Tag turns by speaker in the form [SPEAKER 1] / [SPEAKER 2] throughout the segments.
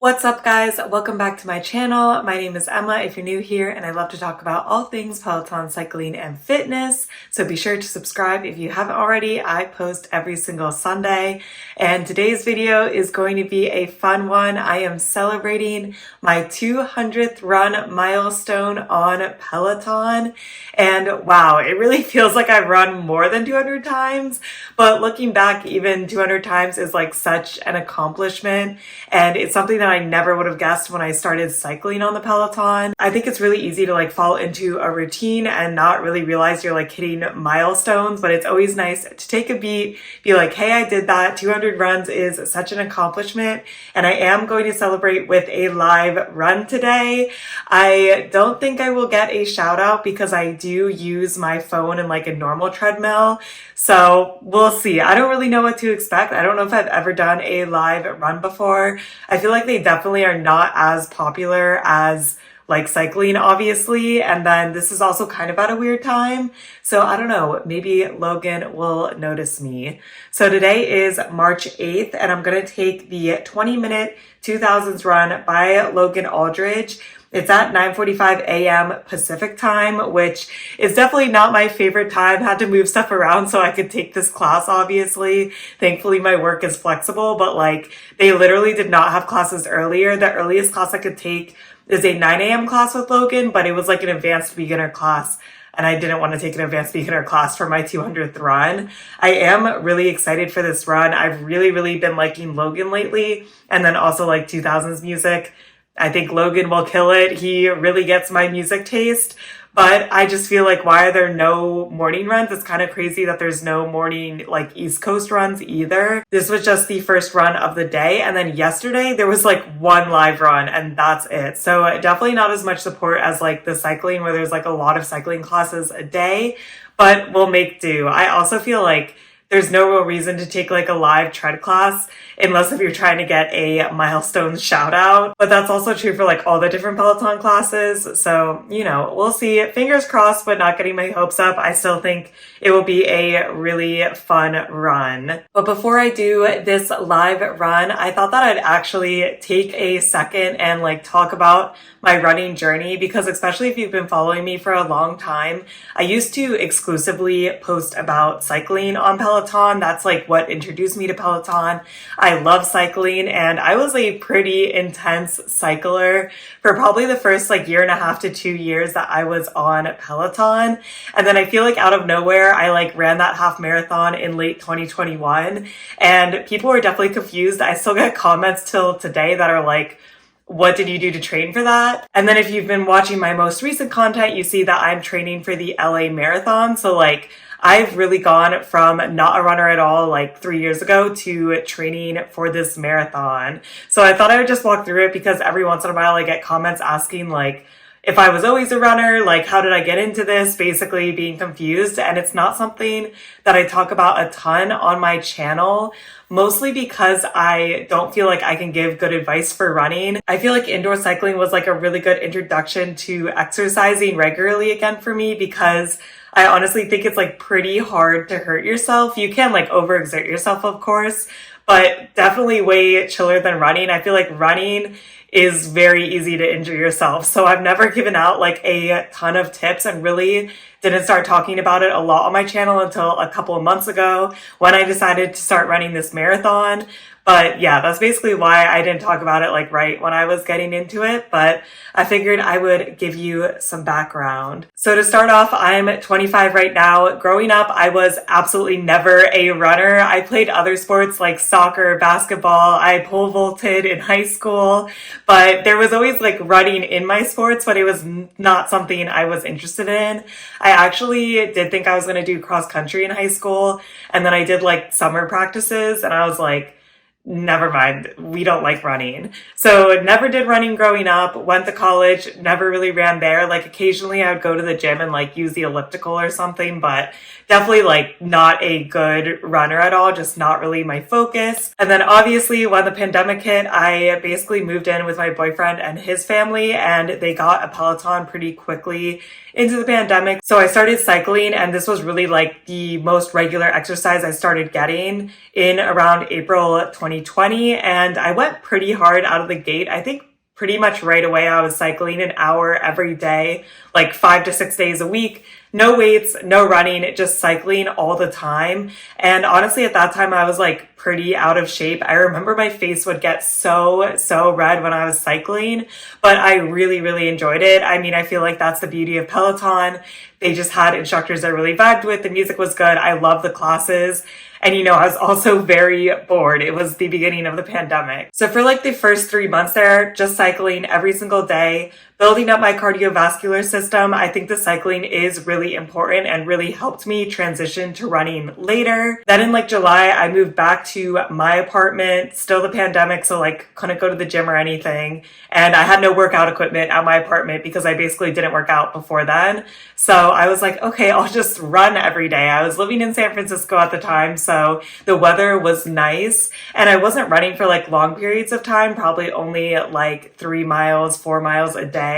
[SPEAKER 1] What's up guys? Welcome back to my channel. My name is Emma if you're new here, and I love to talk about all things Peloton, cycling, and fitness. So be sure to subscribe if you haven't already. I post every single Sunday, and today's video is going to be a fun one. I am celebrating my 200th run milestone on Peloton, and wow, it really feels like I've run more than 200 times, but looking back, even 200 times is like such an accomplishment, and it's something that I never would have guessed when I started cycling on the Peloton. I think it's really easy to like fall into a routine and not really realize you're like hitting milestones, but it's always nice to take a beat, be like, hey, I did that. 200 runs is such an accomplishment, and I am going to celebrate with a live run today. I don't think I will get a shout out because I do use my phone in like a normal treadmill, so we'll see. I don't really know what to expect. I don't know if I've ever done a live run before. I feel like they definitely are not as popular as like cycling, obviously. And then this is also kind of at a weird time. So I don't know, maybe Logan will notice me. So today is March 8th, and I'm going to take the 20-minute 2000s run by Logan Aldridge. It's at 9:45 a.m. Pacific time, which is definitely not my favorite time. Had to move stuff around so I could take this class, obviously. Thankfully, my work is flexible, but like they literally did not have classes earlier. The earliest class I could take is a 9 a.m. class with Logan, but it was like an advanced beginner class, and I didn't want to take an advanced beginner class for my 200th run. I am really excited for this run. I've really been liking Logan lately, and then also like 2000s music. I think Logan will kill it. He really gets my music taste, but I just feel like, why are there no morning runs? It's kind of crazy that there's no morning like East Coast runs either. This was just the first run of the day, and then yesterday there was like one live run and that's it. So definitely not as much support as like the cycling, where there's like a lot of cycling classes a day, but we'll make do. I also feel like there's no real reason to take like a live tread class unless if you're trying to get a milestone shout out. But that's also true for like all the different Peloton classes. So, you know, we'll see. Fingers crossed, but not getting my hopes up. I still think it will be a really fun run. But before I do this live run, I thought that I'd actually take a second and like talk about my running journey, because especially if you've been following me for a long time, I used to exclusively post about cycling on Peloton. That's like what introduced me to Peloton. I love cycling, and I was a pretty intense cycler for probably the first like year and a half to 2 years that I was on Peloton. And then I feel like out of nowhere, I like ran that half marathon in late 2021, and people were definitely confused. I still get comments till today that are like, what did you do to train for that? And then if you've been watching my most recent content, you see that I'm training for the LA Marathon. So like I've really gone from not a runner at all like 3 years ago to training for this marathon. So I thought I would just walk through it, because every once in a while I get comments asking like, if I was always a runner, like how did I get into this? Basically being confused. And it's not something that I talk about a ton on my channel, mostly because I don't feel like I can give good advice for running. I feel like indoor cycling was like a really good introduction to exercising regularly again for me, because I honestly think it's like pretty hard to hurt yourself. You can like overexert yourself, of course, but definitely way chiller than running. I feel like running is very easy to injure yourself. So I've never given out like a ton of tips, and really didn't start talking about it a lot on my channel until a couple of months ago when I decided to start running this marathon. But yeah, that's basically why I didn't talk about it like right when I was getting into it, but I figured I would give you some background. So to start off, I'm 25 right now. Growing up, I was absolutely never a runner. I played other sports like soccer, basketball. I pole vaulted in high school, but there was always like running in my sports, but it was not something I was interested in. I actually did think I was going to do cross country in high school, and then I did like summer practices, and I was like, never mind, we don't like running. So never did running growing up, went to college, never really ran there. Like occasionally I would go to the gym and like use the elliptical or something, but definitely like not a good runner at all, just not really my focus. And then obviously when the pandemic hit, I basically moved in with my boyfriend and his family, and they got a Peloton pretty quickly into the pandemic. So I started cycling, and this was really like the most regular exercise I started getting in around April 2020. 2020, and I went pretty hard out of the gate. I think pretty much right away I was cycling an hour every day, like 5 to 6 days a week. No weights, no running, just cycling all the time. And honestly, at that time, I was like pretty out of shape. I remember my face would get so red when I was cycling, but I really enjoyed it. I mean, I feel like that's the beauty of Peloton. They just had instructors I really vibed with. The music was good. I loved the classes. And I was also very bored. It was the beginning of the pandemic. So for like the first 3 months there, just cycling every single day, building up my cardiovascular system. I think the cycling is really important and really helped me transition to running later. Then in like July, I moved back to my apartment, still the pandemic, so like couldn't go to the gym or anything. And I had no workout equipment at my apartment because I basically didn't work out before then. So I was like, okay, I'll just run every day. I was living in San Francisco at the time, so the weather was nice. And I wasn't running for like long periods of time, probably only like 3 miles, 4 miles a day.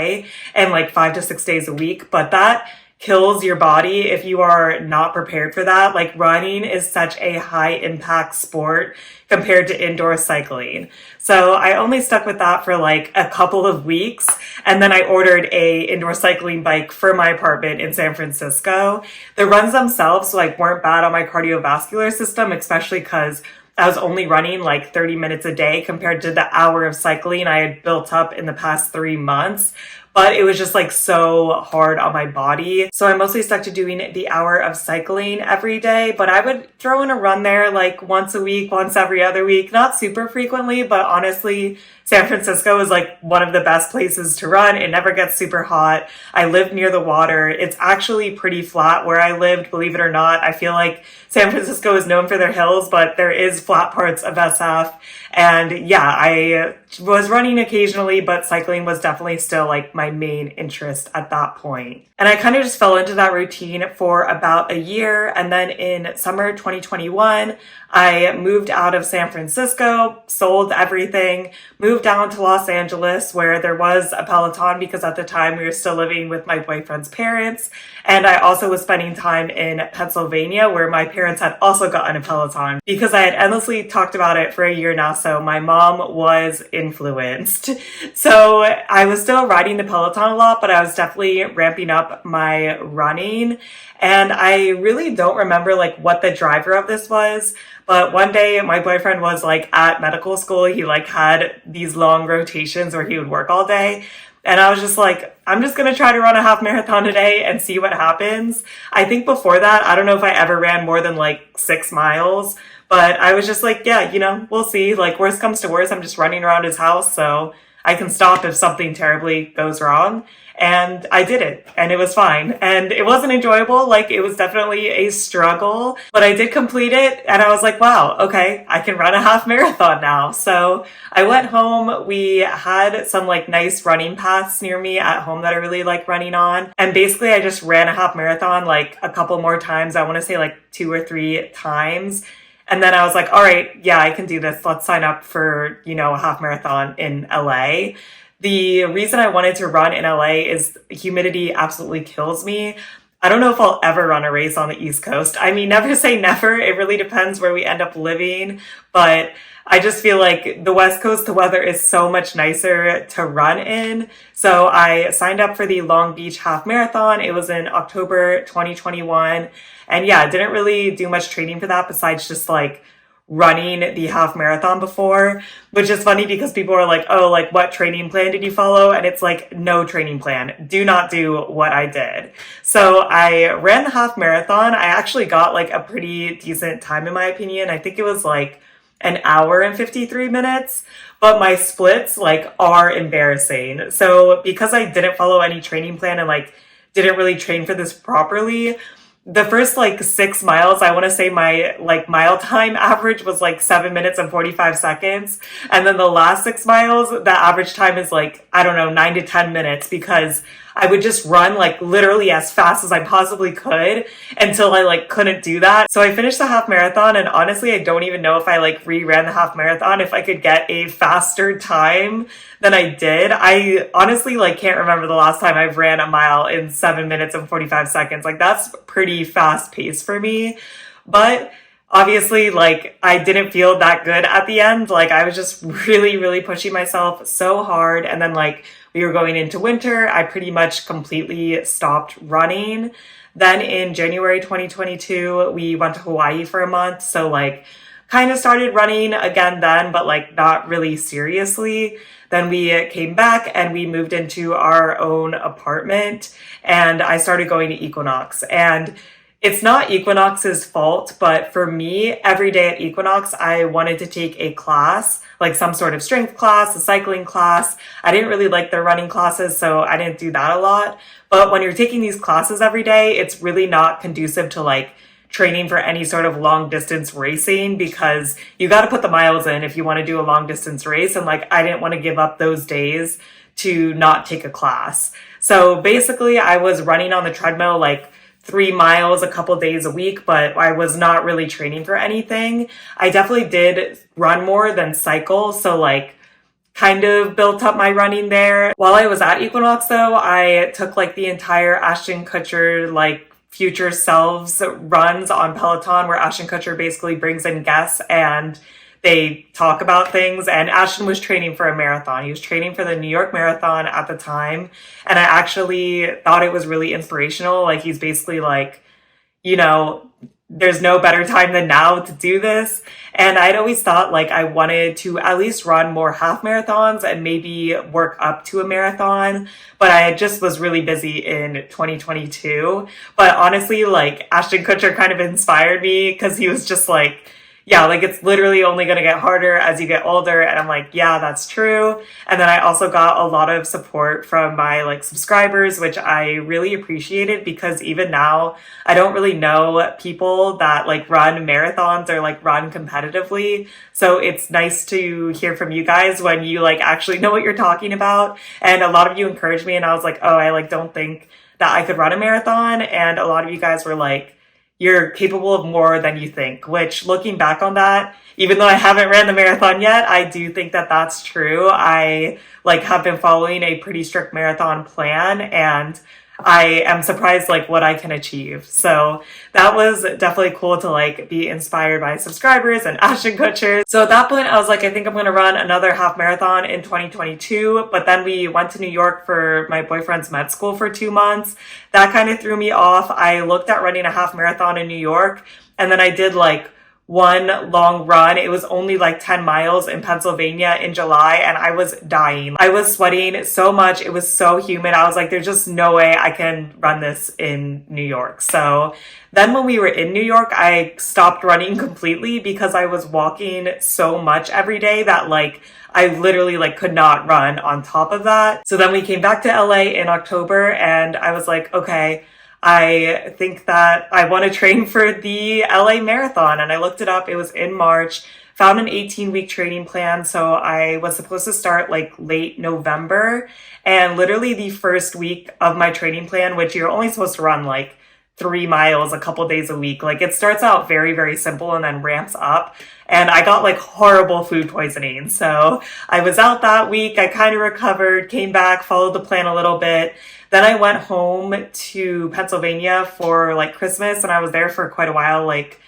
[SPEAKER 1] And like 5 to 6 days a week, but that kills your body if you are not prepared for that. Like running is such a high impact sport compared to indoor cycling. So I only stuck with that for like a couple of weeks. And then I ordered a indoor cycling bike for my apartment in San Francisco. The runs themselves like weren't bad on my cardiovascular system, especially because I was only running like 30 minutes a day compared to the hour of cycling I had built up in the past 3 months. But it was just like so hard on my body. So I mostly stuck to doing the hour of cycling every day, but I would throw in a run there like once a week, once every other week, not super frequently, but honestly, San Francisco is like one of the best places to run. It never gets super hot. I live near the water. It's actually pretty flat where I lived, believe it or not. I feel like San Francisco is known for their hills, but there is flat parts of SF. And yeah, I was running occasionally, but cycling was definitely still like my main interest at that point. And I kind of just fell into that routine for about a year. And then in summer 2021, I moved out of San Francisco, sold everything, moved down to Los Angeles where there was a Peloton because at the time we were still living with my boyfriend's parents. And I also was spending time in Pennsylvania where my parents had also gotten a Peloton because I had endlessly talked about it for a year now. So my mom was influenced. So I was still riding the Peloton a lot, but I was definitely ramping up my running. And I really don't remember like what the driver of this was. But one day my boyfriend was like at medical school. He like had these long rotations where he would work all day. And I was just like, I'm just going to try to run a half marathon today and see what happens. I think before that, I don't know if I ever ran more than like 6 miles, but I was just like, yeah, we'll see. Like worst comes to worst, I'm just running around his house. So I can stop if something terribly goes wrong. And I did it and it was fine. And it wasn't enjoyable. Like it was definitely a struggle, but I did complete it. And I was like, wow, okay, I can run a half marathon now. So I went home. We had some like nice running paths near me at home that I really like running on. And basically I just ran a half marathon like a couple more times. I want to say like 2 or 3 times. And then I was like, all right, yeah, I can do this. Let's sign up for, a half marathon in LA. The reason I wanted to run in LA is humidity absolutely kills me. I don't know if I'll ever run a race on the East Coast. I mean, never say never. It really depends where we end up living. But I just feel like the West Coast, the weather is so much nicer to run in. So I signed up for the Long Beach Half Marathon. It was in October 2021. And yeah, didn't really do much training for that besides just like running the half marathon before, which is funny because people are like, oh, like what training plan did you follow? And it's like, no training plan. Do not do what I did. So I ran the half marathon. I actually got like a pretty decent time in my opinion. I think it was like an hour and 53 minutes, but my splits like are embarrassing. So because I didn't follow any training plan and like didn't really train for this properly, the first like 6 miles, I want to say my like mile time average was like 7 minutes and 45 seconds. And then the last 6 miles, the average time is like, I don't know, 9 to 10 minutes because I would just run like literally as fast as I possibly could until I like couldn't do that. So I finished the half marathon and honestly, I don't even know if I like reran the half marathon, if I could get a faster time than I did. I honestly like can't remember the last time I've ran a mile in 7 minutes and 45 seconds. Like that's pretty fast paced for me. But obviously, like, I didn't feel that good at the end. Like, I was just really, really pushing myself so hard. And then, like, we were going into winter. I pretty much completely stopped running. Then in January 2022, we went to Hawaii for a month. So, like, kind of started running again then, but like not really seriously. Then we came back and we moved into our own apartment and I started going to Equinox. And it's not Equinox's fault, but for me, every day at Equinox, I wanted to take a class, like some sort of strength class, a cycling class. I didn't really like their running classes, so I didn't do that a lot. But when you're taking these classes every day, it's really not conducive to like training for any sort of long distance racing because you got to put the miles in if you want to do a long distance race. And like, I didn't want to give up those days to not take a class. So basically I was running on the treadmill like 3 miles a couple days a week, but I was not really training for anything. I definitely did run more than cycle. So like kind of built up my running there. While I was at Equinox though, I took like the entire Ashton Kutcher like future selves runs on Peloton where Ashton Kutcher basically brings in guests and they talk about things. And Ashton was training for a marathon. He was training for the New York Marathon at the time. And I actually thought it was really inspirational. Like he's basically like, you know, there's no better time than now to do this. And I'd always thought like I wanted to at least run more half marathons and maybe work up to a marathon. But I just was really busy in 2022. But honestly, like Ashton Kutcher kind of inspired me because he was just like, yeah, like it's literally only going to get harder as you get older. And I'm like, yeah, that's true. And then I also got a lot of support from my like subscribers, which I really appreciated because even now I don't really know people that like run marathons or like run competitively. So it's nice to hear from you guys when you like actually know what you're talking about. And a lot of you encouraged me and I was like, oh, I like don't think that I could run a marathon. And a lot of you guys were like, you're capable of more than you think, which looking back on that, even though I haven't ran the marathon yet, I do think that that's true. I like have been following a pretty strict marathon plan and I am surprised like what I can achieve. So that was definitely cool to like be inspired by subscribers and Ashton Kutcher. So at that point I was like, I think I'm going to run another half marathon in 2022. But then we went to New York for my boyfriend's med school for 2 months. That kind of threw me off. I looked at running a half marathon in New York and then I did like one long run. It was only like 10 miles in Pennsylvania in July and I was dying. I was sweating so much. It was so humid. I was like, there's just no way I can run this in New York. So then when we were in New York, I stopped running completely because I was walking so much every day that like I literally like could not run on top of that. So then we came back to LA in October and I was like, okay, I think that I want to train for the LA Marathon. And I looked it up. It was in March, found an 18-week training plan. So I was supposed to start like late November. And literally the first week of my training plan, which you're only supposed to run like 3 miles a couple days a week. Like it starts out very, very simple and then ramps up. And I got like horrible food poisoning. So I was out that week. I kind of recovered, came back, followed the plan a little bit. Then I went home to Pennsylvania for like Christmas and I was there for quite a while, like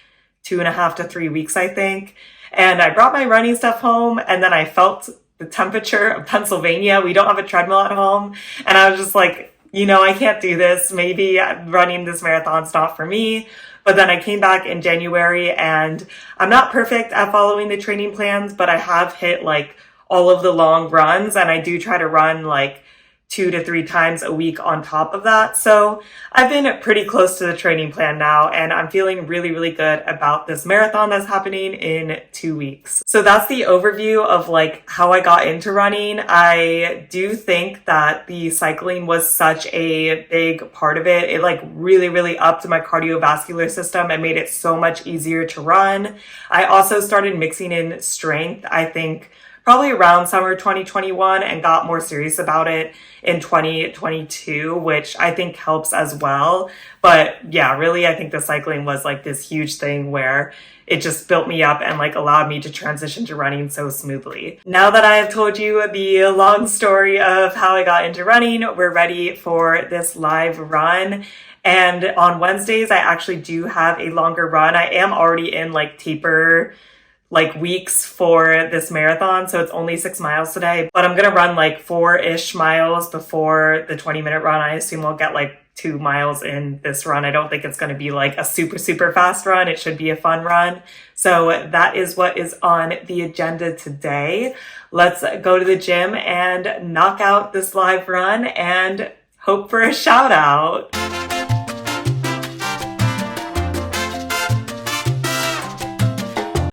[SPEAKER 1] 2.5 to 3 weeks, I think. And I brought my running stuff home and then I felt the temperature of Pennsylvania. We don't have a treadmill at home. And I was just like, you know, I can't do this. Maybe running this marathon's not for me. But then I came back in January and I'm not perfect at following the training plans, but I have hit like all of the long runs and I do try to run like 2 to 3 times a week on top of that. So I've been pretty close to the training plan now and I'm feeling really, really good about this marathon that's happening in 2 weeks. So that's the overview of like how I got into running. I do think that the cycling was such a big part of it. It like really, really upped my cardiovascular system and made it so much easier to run. I also started mixing in strength. I think probably around summer 2021 and got more serious about it in 2022, which I think helps as well. But yeah, really, I think the cycling was like this huge thing where it just built me up and like allowed me to transition to running so smoothly. Now that I have told you the long story of how I got into running, we're ready for this live run. And on Wednesdays, I actually do have a longer run. I am already in like taper like weeks for this marathon, so it's only 6 miles today, but I'm gonna run like 4-ish miles before the 20-minute run. I assume I'll get like 2 miles in this run. I don't think it's going to be like a super fast run. It should be a fun run. So that is what is on the agenda today. Let's go to the gym and knock out this live run and hope for a shout out.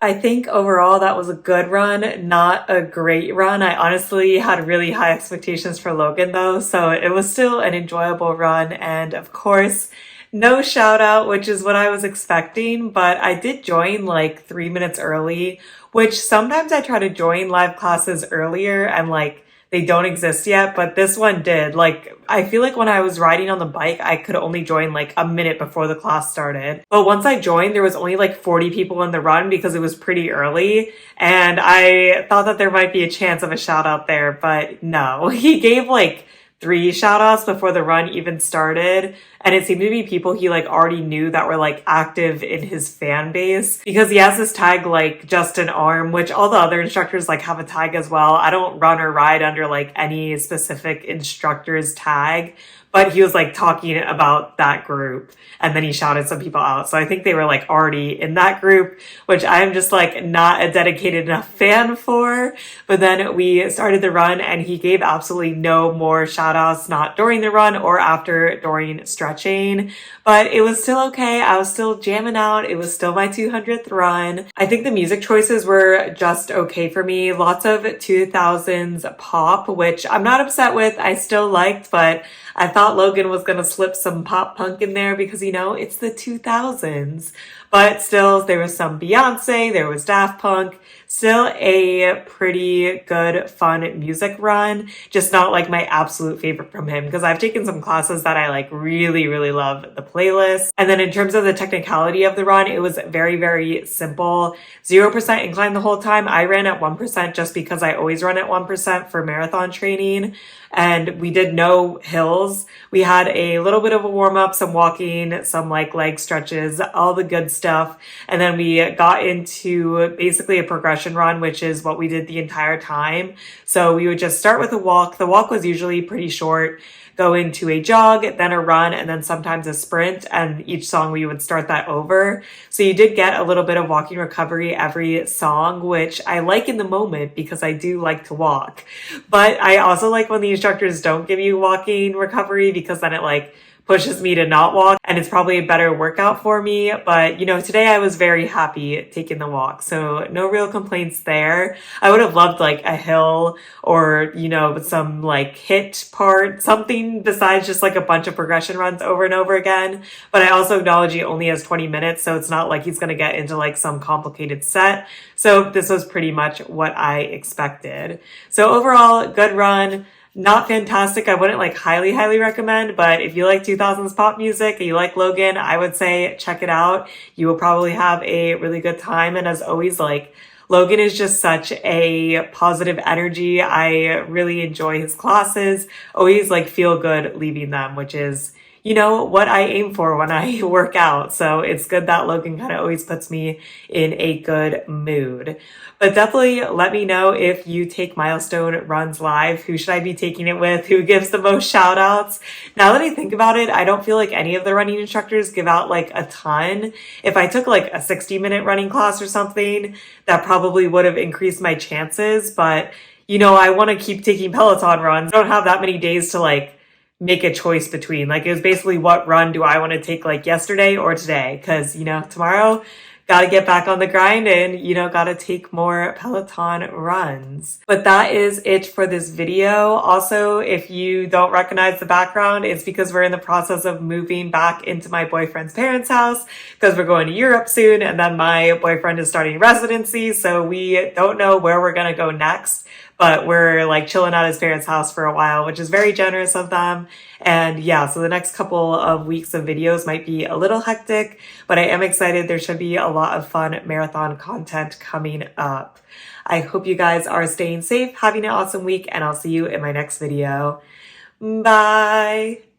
[SPEAKER 1] I think overall that was a good run, not a great run. I honestly had really high expectations for Logan though, so it was still an enjoyable run. And of course, no shout out, which is what I was expecting, but I did join like 3 minutes early, which sometimes I try to join live classes earlier and like they don't exist yet, but this one did. Like, I feel like when I was riding on the bike, I could only join like a minute before the class started. But once I joined, there was only like 40 people in the run because it was pretty early. And I thought that there might be a chance of a shout out there, but no. He gave like 3 shout outs before the run even started. And it seemed to be people he like already knew that were like active in his fan base, because he has this tag like just an arm, which all the other instructors like have a tag as well. I don't run or ride under like any specific instructor's tag, but he was like talking about that group and then he shouted some people out. So I think they were like already in that group, which I'm just like not a dedicated enough fan for. But then we started the run and he gave absolutely no more shout outs, not during the run or after during stretching, but it was still okay. I was still jamming out. It was still my 200th run. I think the music choices were just okay for me. Lots of 2000s pop, which I'm not upset with. I still liked, but I thought Logan was going to slip some pop punk in there because, you know, it's the 2000s. But still, there was some Beyonce, there was Daft Punk. Still a pretty good, fun music run. Just not like my absolute favorite from him, because I've taken some classes that I like really love the playlist. And then in terms of the technicality of the run, it was very simple. 0% incline the whole time. I ran at 1% just because I always run at 1% for marathon training. And we did no hills. We had a little bit of a warm up, some walking, some like leg stretches, all the good stuff. And then we got into basically a progression run, which is what we did the entire time. So we would just start with a walk. The walk was usually pretty short, go into a jog, then a run, and then sometimes a sprint. And each song we would start that over. So you did get a little bit of walking recovery every song, which I like in the moment because I do like to walk. But I also like when the instructors don't give you walking recovery, because then it like pushes me to not walk, and it's probably a better workout for me. But you know, today I was very happy taking the walk, so no real complaints there. I would have loved like a hill or, you know, some like hit part, something besides just like a bunch of progression runs over and over again. But I also acknowledge he only has 20 minutes, so it's not like he's going to get into like some complicated set. So this was pretty much what I expected. So overall, good run. Not fantastic. I wouldn't like highly recommend, but if you like 2000s pop music and you like Logan, I would say check it out. You will probably have a really good time. And as always, like, Logan is just such a positive energy. I really enjoy his classes. Always like feel good leaving them, which is, you know, what I aim for when I work out. So it's good that Logan kind of always puts me in a good mood. But definitely let me know if you take Milestone runs live. Who should I be taking it with? Who gives the most shout outs? Now that I think about it, I don't feel like any of the running instructors give out like a ton. If I took like a 60-minute running class or something, that probably would have increased my chances. But, you know, I want to keep taking Peloton runs. I don't have that many days to like make a choice between. Like, it was basically, what run do I want to take like yesterday or today? Because, you know, tomorrow, got to get back on the grind and, you know, got to take more Peloton runs. But that is it for this video. Also, if you don't recognize the background, it's because we're in the process of moving back into my boyfriend's parents' house, because we're going to Europe soon. And then my boyfriend is starting residency. So we don't know where we're going to go next. but we're like chilling at his parents' house for a while, which is very generous of them. And yeah, so the next couple of weeks of videos might be a little hectic, but I am excited. There should be a lot of fun marathon content coming up. I hope you guys are staying safe, having an awesome week, and I'll see you in my next video. Bye.